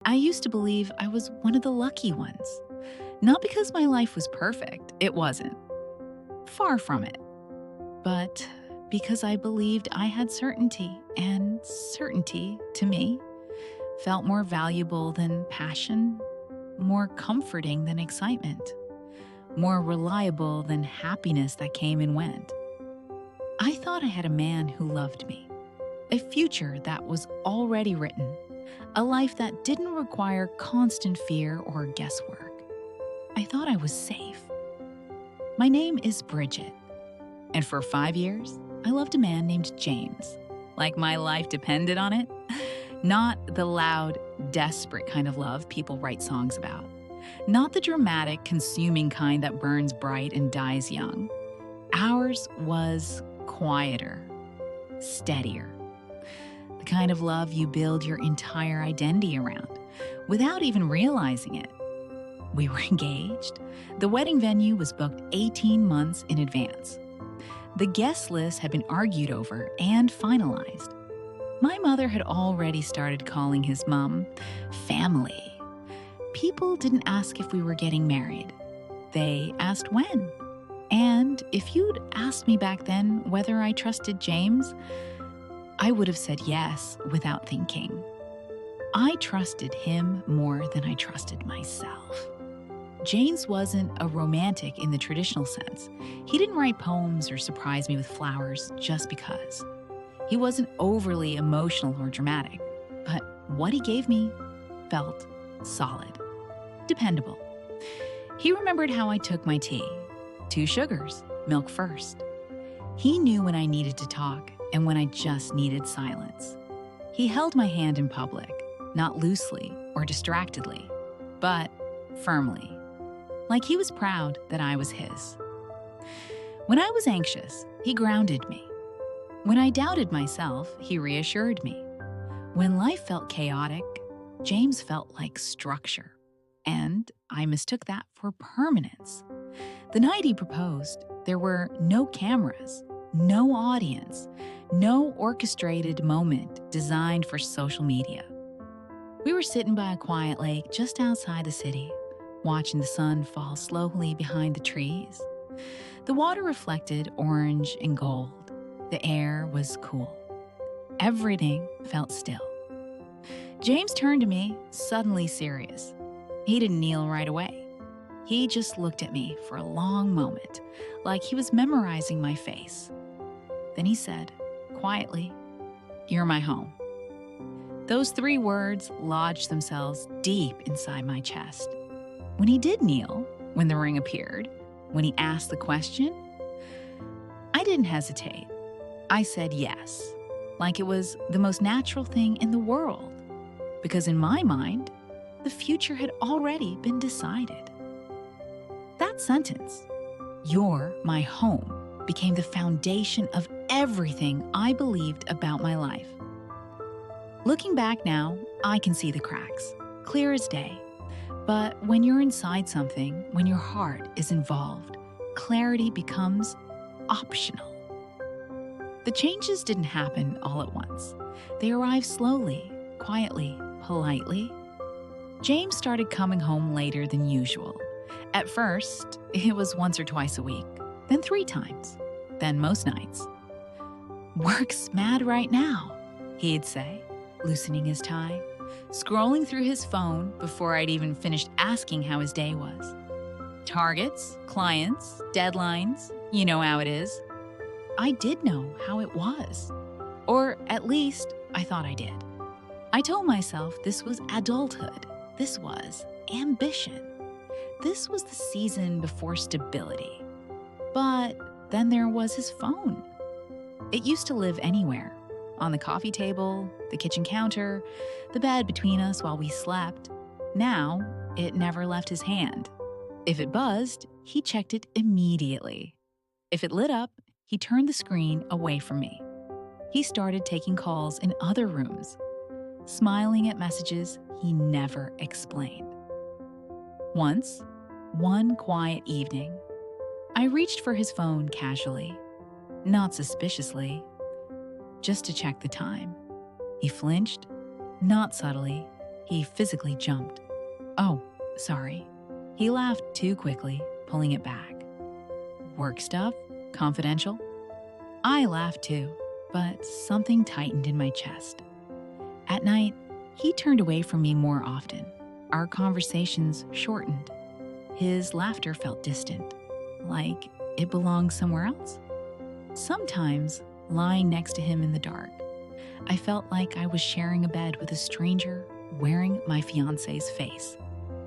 I used to believe I was one of the lucky ones. Not because my life was perfect, it wasn't. Far from it. But because I believed I had certainty, and certainty, to me, felt more valuable than passion, more comforting than excitement, more reliable than happiness that came and went. I thought I had a man who loved me, a future that was already written, a life that didn't require constant fear or guesswork. I thought I was safe. My name is Bridget, and for 5 years, I loved a man named James, like my life depended on it. Not the loud, desperate kind of love people write songs about. Not the dramatic, consuming kind that burns bright and dies young. Ours was quieter, steadier. The kind of love you build your entire identity around without even realizing it. We were engaged. The wedding venue was booked 18 months in advance. The guest list had been argued over and finalized. My mother had already started calling his mom family. People didn't ask if we were getting married. They asked when. And if you'd asked me back then whether I trusted James, I would have said yes without thinking. I trusted him more than I trusted myself. James wasn't a romantic in the traditional sense. He didn't write poems or surprise me with flowers just because. He wasn't overly emotional or dramatic, but what he gave me felt solid, dependable. He remembered how I took my tea. 2 sugars, milk first. He knew when I needed to talk and when I just needed silence. He held my hand in public, not loosely or distractedly, but firmly, like he was proud that I was his. When I was anxious, he grounded me. When I doubted myself, he reassured me. When life felt chaotic, James felt like structure, and I mistook that for permanence. The night he proposed, there were no cameras, no audience, no orchestrated moment designed for social media. We were sitting by a quiet lake just outside the city, watching the sun fall slowly behind the trees. The water reflected orange and gold. The air was cool. Everything felt still. James turned to me, suddenly serious. He didn't kneel right away. He just looked at me for a long moment, like he was memorizing my face. Then he said, quietly, "You're my home." Those 3 words lodged themselves deep inside my chest. When he did kneel, when the ring appeared, when he asked the question, I didn't hesitate. I said yes, like it was the most natural thing in the world, because in my mind, the future had already been decided. That sentence, "You're my home," became the foundation of everything I believed about my life. Looking back now, I can see the cracks, clear as day. But when you're inside something, when your heart is involved, clarity becomes optional. The changes didn't happen all at once. They arrived slowly, quietly, politely. James started coming home later than usual. At first, it was once or twice a week, then 3 times, then most nights. "Work's mad right now," he'd say, loosening his tie, scrolling through his phone before I'd even finished asking how his day was. Targets, clients, deadlines, you know how it is. I did know how it was. Or at least, I thought I did. I told myself this was adulthood. This was ambition. This was the season before stability. But then there was his phone. It used to live anywhere. On the coffee table, the kitchen counter, the bed between us while we slept. Now, it never left his hand. If it buzzed, he checked it immediately. If it lit up, he turned the screen away from me. He started taking calls in other rooms, smiling at messages he never explained. Once, one quiet evening, I reached for his phone casually, not suspiciously, just to check the time. He flinched, not subtly. He physically jumped. "Oh, sorry." He laughed too quickly, pulling it back. "Work stuff? Confidential?" I laughed too, but something tightened in my chest. At night, he turned away from me more often. Our conversations shortened. His laughter felt distant, like it belonged somewhere else. Sometimes, lying next to him in the dark, I felt like I was sharing a bed with a stranger wearing my fiancé's face.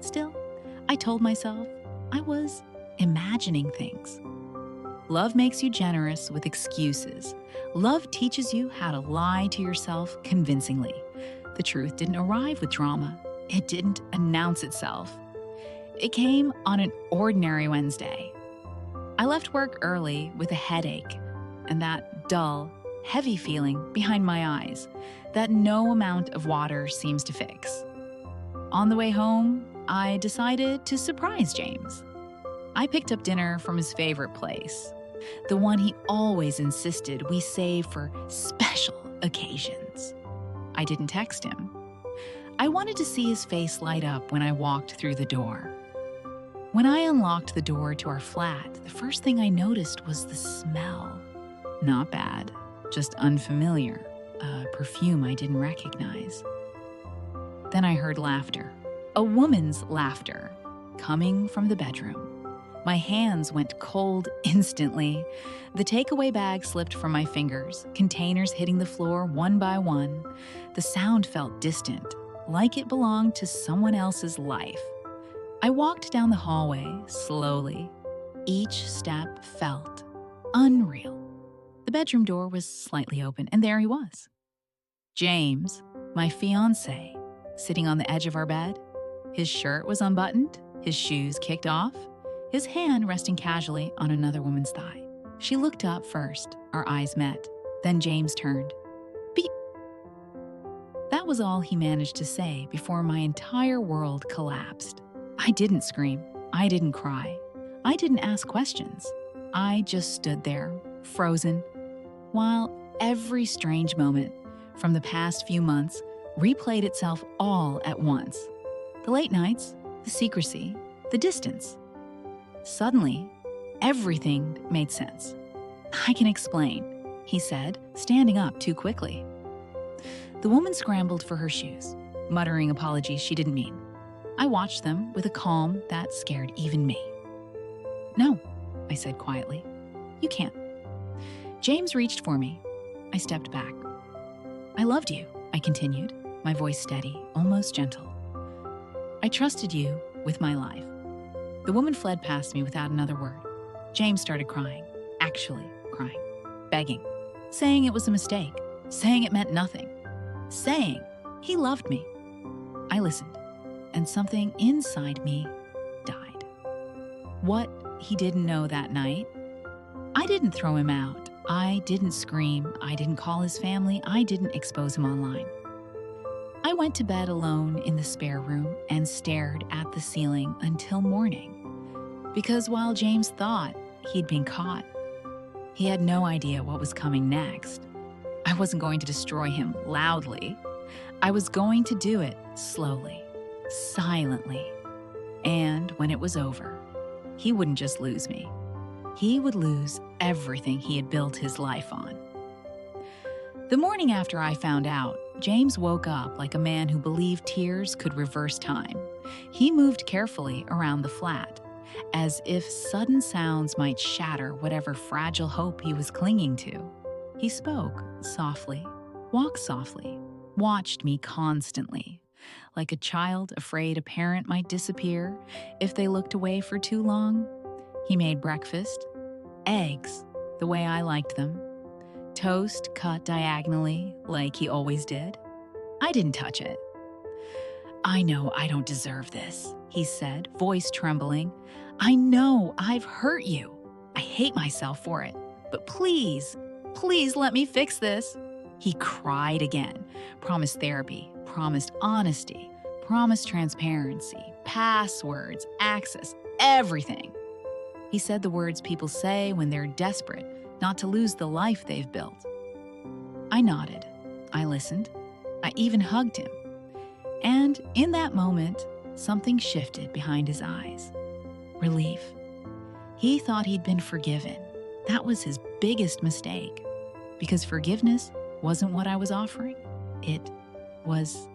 Still, I told myself I was imagining things. Love makes you generous with excuses. Love teaches you how to lie to yourself convincingly. The truth didn't arrive with drama. It didn't announce itself. It came on an ordinary Wednesday. I left work early with a headache and that dull, heavy feeling behind my eyes that no amount of water seems to fix. On the way home, I decided to surprise James. I picked up dinner from his favorite place, the one he always insisted we save for special occasions. I didn't text him. I wanted to see his face light up when I walked through the door. When I unlocked the door to our flat, the first thing I noticed was the smell. Not bad, just unfamiliar, a perfume I didn't recognize. Then I heard laughter, a woman's laughter, coming from the bedroom. My hands went cold instantly. The takeaway bag slipped from my fingers, containers hitting the floor one by one. The sound felt distant, like it belonged to someone else's life. I walked down the hallway slowly. Each step felt unreal. The bedroom door was slightly open, and there he was. James, my fiancé, sitting on the edge of our bed. His shirt was unbuttoned, his shoes kicked off, his hand resting casually on another woman's thigh. She looked up first, our eyes met. Then James turned. "Beep." That was all he managed to say before my entire world collapsed. I didn't scream. I didn't cry. I didn't ask questions. I just stood there, frozen, while every strange moment from the past few months replayed itself all at once. The late nights, the secrecy, the distance. Suddenly, everything made sense. "I can explain," he said, standing up too quickly. The woman scrambled for her shoes, muttering apologies she didn't mean. I watched them with a calm that scared even me. "No," I said quietly. "You can't." James reached for me. I stepped back. "I loved you," I continued, my voice steady, almost gentle. "I trusted you with my life." The woman fled past me without another word. James started crying, actually crying, begging, saying it was a mistake, saying it meant nothing, saying he loved me. I listened, and something inside me died. What he didn't know that night, I didn't throw him out. I didn't scream. I didn't call his family. I didn't expose him online. I went to bed alone in the spare room and stared at the ceiling until morning. Because while James thought he'd been caught, he had no idea what was coming next. I wasn't going to destroy him loudly. I was going to do it slowly, silently. And when it was over, he wouldn't just lose me. He would lose everything he had built his life on. The morning after I found out, James woke up like a man who believed tears could reverse time. He moved carefully around the flat, as if sudden sounds might shatter whatever fragile hope he was clinging to. He spoke softly, walked softly, watched me constantly, like a child afraid a parent might disappear if they looked away for too long. He made breakfast, eggs, the way I liked them, toast cut diagonally like he always did. I didn't touch it. "I know I don't deserve this," he said, voice trembling. "I know I've hurt you. I hate myself for it. But please, please let me fix this." He cried again, promised therapy, promised honesty, promised transparency, passwords, access, everything. He said the words people say when they're desperate not to lose the life they've built. I nodded. I listened. I even hugged him. And in that moment, something shifted behind his eyes. Relief. He thought he'd been forgiven. That was his biggest mistake, because forgiveness wasn't what I was offering. It was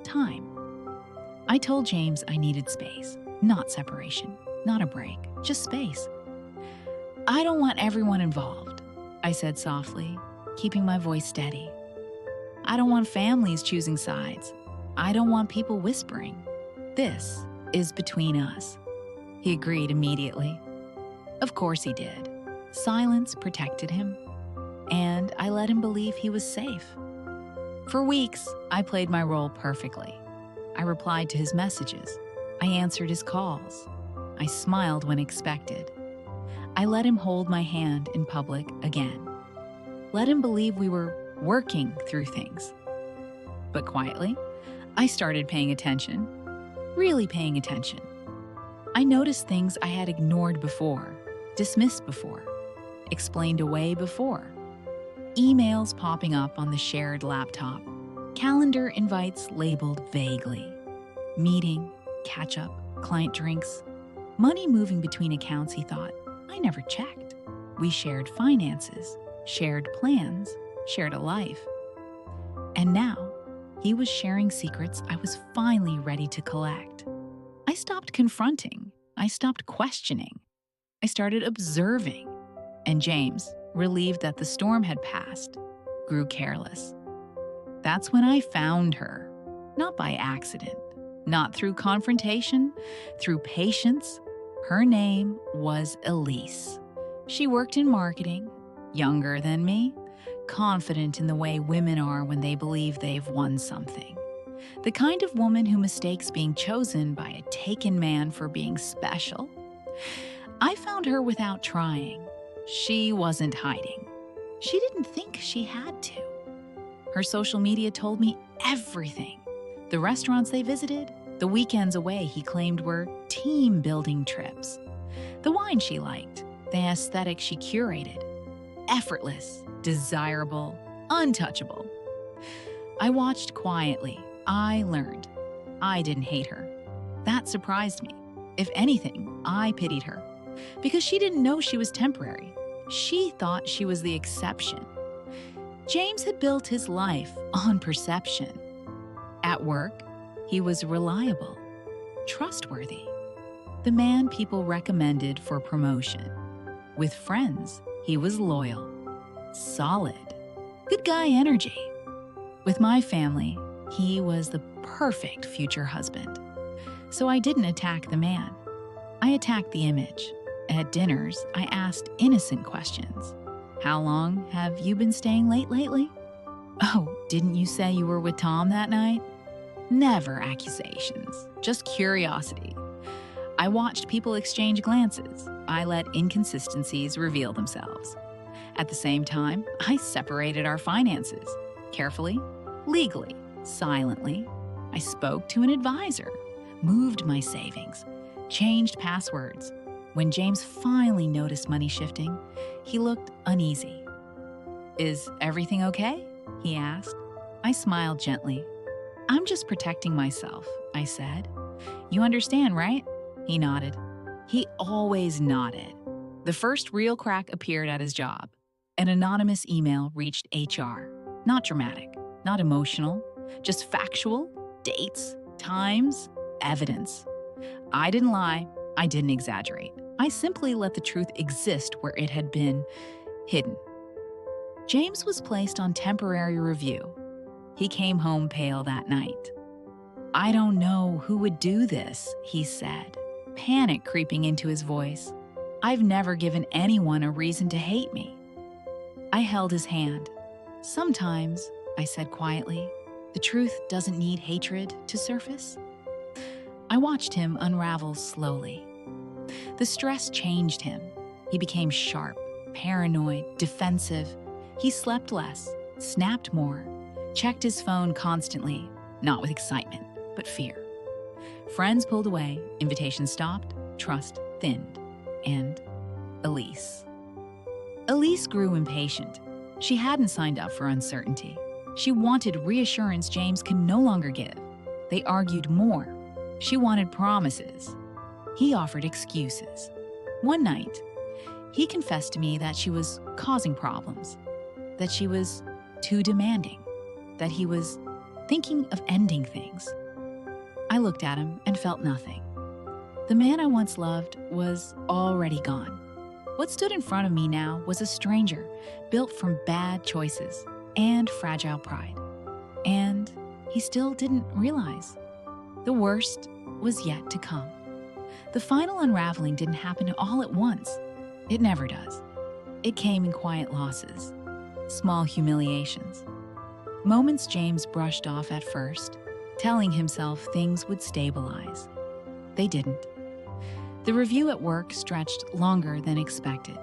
time. I told James I needed space, not separation, not a break, just space. I don't want everyone involved, I said softly, keeping my voice steady. I don't want families choosing sides. I don't want people whispering. This is between us. He agreed immediately. Of course he did. Silence protected him, and I let him believe he was safe. For weeks, I played my role perfectly. I replied to his messages. I answered his calls. I smiled when expected. I let him hold my hand in public again. Let him believe we were working through things. But quietly, I started paying attention, really paying attention. I noticed things I had ignored before, dismissed before, explained away before. Emails popping up on the shared laptop, calendar invites labeled vaguely, meeting, catch-up, client drinks, money moving between accounts he thought I never checked. We shared finances, shared plans, shared a life. And now, he was sharing secrets I was finally ready to collect. I stopped confronting. I stopped questioning. I started observing. And James, relieved that the storm had passed, grew careless. That's when I found her. Not by accident, not through confrontation, through patience. Her name was Elise. She worked in marketing, younger than me, confident in the way women are when they believe they've won something. The kind of woman who mistakes being chosen by a taken man for being special. I found her without trying. She wasn't hiding. She didn't think she had to. Her social media told me everything. The restaurants they visited, the weekends away he claimed were team-building trips. The wine she liked, the aesthetic she curated. Effortless, desirable, untouchable. I watched quietly. I learned. I didn't hate her. That surprised me. If anything, I pitied her. Because she didn't know she was temporary. She thought she was the exception. James had built his life on perception. At work, he was reliable, trustworthy, the man people recommended for promotion. With friends, he was loyal, solid, good guy energy. With my family, he was the perfect future husband. So I didn't attack the man. I attacked the image. At dinners, I asked innocent questions. How long have you been staying late lately? Oh, didn't you say you were with Tom that night? Never accusations, just curiosity. I watched people exchange glances. I let inconsistencies reveal themselves. At the same time, I separated our finances. Carefully, legally, silently. I spoke to an advisor, moved my savings, changed passwords. When James finally noticed money shifting, he looked uneasy. Is everything okay? He asked. I smiled gently. I'm just protecting myself, I said. You understand, right? He nodded. He always nodded. The first real crack appeared at his job. An anonymous email reached HR. Not dramatic, not emotional, just factual, dates, times, evidence. I didn't lie. I didn't exaggerate. I simply let the truth exist where it had been hidden. James was placed on temporary review. He came home pale that night. I don't know who would do this, he said, panic creeping into his voice. I've never given anyone a reason to hate me. I held his hand. Sometimes, I said quietly, the truth doesn't need hatred to surface. I watched him unravel slowly. The stress changed him. He became sharp, paranoid, defensive. He slept less, snapped more, checked his phone constantly, not with excitement, but fear. Friends pulled away, invitations stopped, trust thinned. And Elise. Elise grew impatient. She hadn't signed up for uncertainty. She wanted reassurance James could no longer give. They argued more. She wanted promises. He offered excuses. One night, he confessed to me that she was causing problems, that she was too demanding, that he was thinking of ending things. I looked at him and felt nothing. The man I once loved was already gone. What stood in front of me now was a stranger, built from bad choices and fragile pride. And he still didn't realize. The worst was yet to come. The final unraveling didn't happen all at once. It never does. It came in quiet losses, small humiliations. Moments James brushed off at first, telling himself things would stabilize. They didn't. The review at work stretched longer than expected.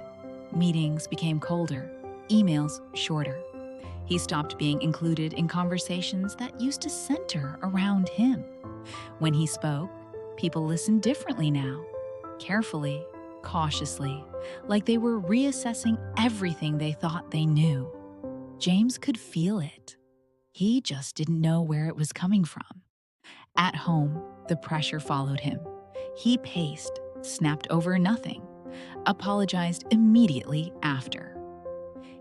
Meetings became colder, emails shorter. He stopped being included in conversations that used to center around him. When he spoke, people listened differently now, carefully, cautiously, like they were reassessing everything they thought they knew. James could feel it. He just didn't know where it was coming from. At home, the pressure followed him. He paced, snapped over nothing, apologized immediately after.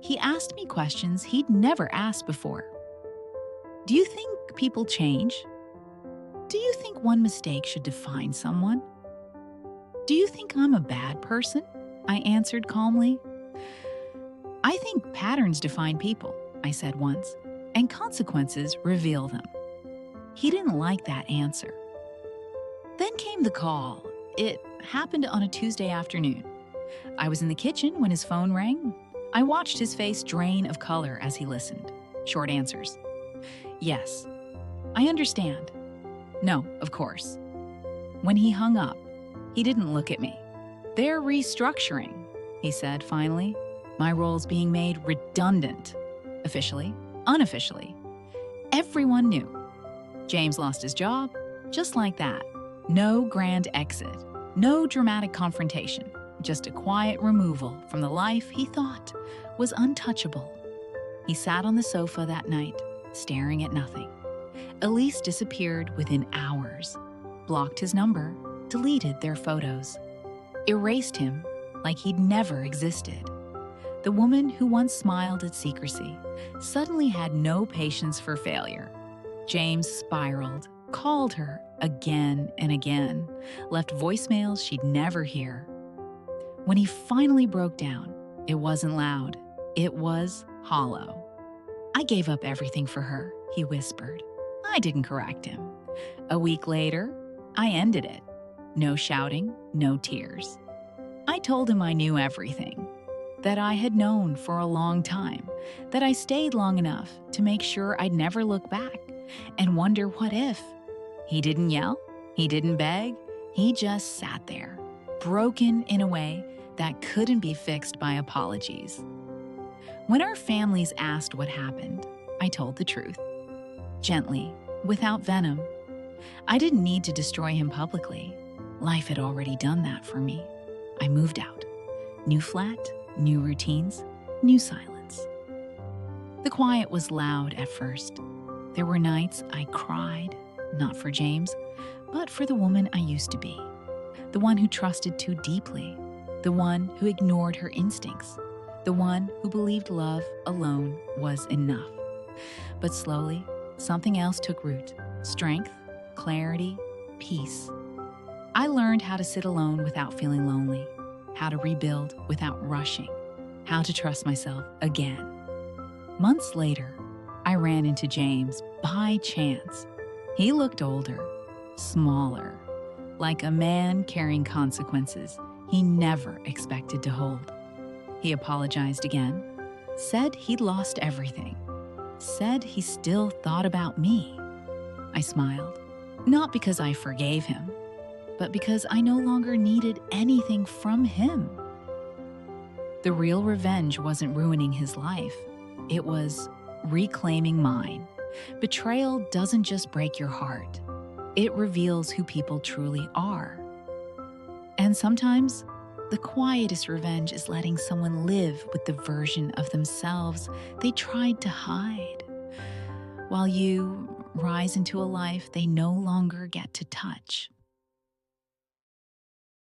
He asked me questions he'd never asked before. Do you think people change? Do you think one mistake should define someone? Do you think I'm a bad person? I answered calmly. I think patterns define people, I said once, and consequences reveal them. He didn't like that answer. Then came the call. It happened on a Tuesday afternoon. I was in the kitchen when his phone rang. I watched his face drain of color as he listened. Short answers. Yes. I understand. No, of course. When he hung up, he didn't look at me. They're restructuring, he said finally. My role's being made redundant. Officially, unofficially. Everyone knew. James lost his job, just like that. No grand exit, no dramatic confrontation, just a quiet removal from the life he thought was untouchable. He sat on the sofa that night, staring at nothing. Elise disappeared within hours, blocked his number, deleted their photos, erased him like he'd never existed. The woman who once smiled at secrecy suddenly had no patience for failure. James spiraled, called her again and again, left voicemails she'd never hear. When he finally broke down, it wasn't loud. It was hollow. I gave up everything for her, he whispered. I didn't correct him. A week later, I ended it. No shouting, no tears. I told him I knew everything, that I had known for a long time, that I stayed long enough to make sure I'd never look back and wonder what if. He didn't yell, he didn't beg, he just sat there, broken in a way that couldn't be fixed by apologies. When our families asked what happened, I told the truth. Gently, without venom. I didn't need to destroy him publicly. Life had already done that for me. I moved out. New flat, new routines, new silence. The quiet was loud at first. There were nights I cried, not for James, but for the woman I used to be. The one who trusted too deeply. The one who ignored her instincts. The one who believed love alone was enough. But slowly, something else took root. Strength, clarity, peace. I learned how to sit alone without feeling lonely, how to rebuild without rushing, how to trust myself again. Months later, I ran into James by chance. He looked older, smaller, like a man carrying consequences he never expected to hold. He apologized again, said he'd lost everything, said he still thought about me. I smiled, not because I forgave him, but because I no longer needed anything from him. The real revenge wasn't ruining his life. It was reclaiming mine. Betrayal doesn't just break your heart. It reveals who people truly are. And sometimes, the quietest revenge is letting someone live with the version of themselves they tried to hide, while you rise into a life they no longer get to touch.